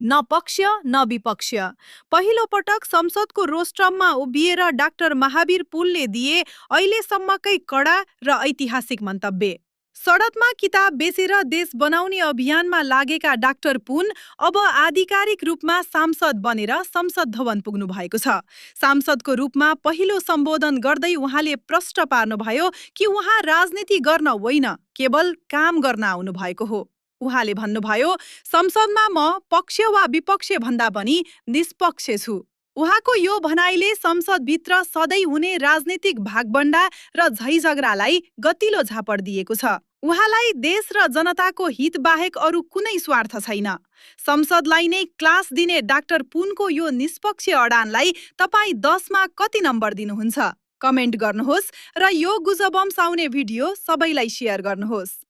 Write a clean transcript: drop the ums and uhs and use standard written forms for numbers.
न पक्ष न विपक्ष। पहिलो पटक संसदको रोस्ट्रममा उभिएर डाक्टर महावीर पुनले दिए अहिलेसम्मकै कडा र ऐतिहासिक मन्तव्य। सडकमा किताब बेचेर देश बनाउने अभियानमा लागेका डाक्टर पुन अब आधिकारिक रूपमा सांसद बनेर संसद भवन पुग्नु भएको छ। सांसदको रूपमा पहिलो सम्बोधन गर्दै उहाँले प्रश्न पार्नुभयो कि उहाँ राजनीति गर्न होइन, केवल काम गर्न आउनु भएको हो। उहाँले भन्नुभयो, संसदमा म पक्ष वा विपक्ष भन्दा पनि निष्पक्ष छु। उहाँको यो भनाइले संसदभित्र सधैँ हुने राजनीतिक भागबण्डा र झैझगडालाई गतिलो झापड दिएको छ। उहाँलाई देश र जनताको हित बाहेक अरू कुनै स्वार्थ छैन। संसदलाई नै क्लास दिने डाक्टर पुनको यो निष्पक्ष अडानलाई तपाईँ 10 मा कति नम्बर दिनुहुन्छ? कमेन्ट गर्नुहोस् र यो गुजबम्स आउने भिडियो सबैलाई सेयर गर्नुहोस्।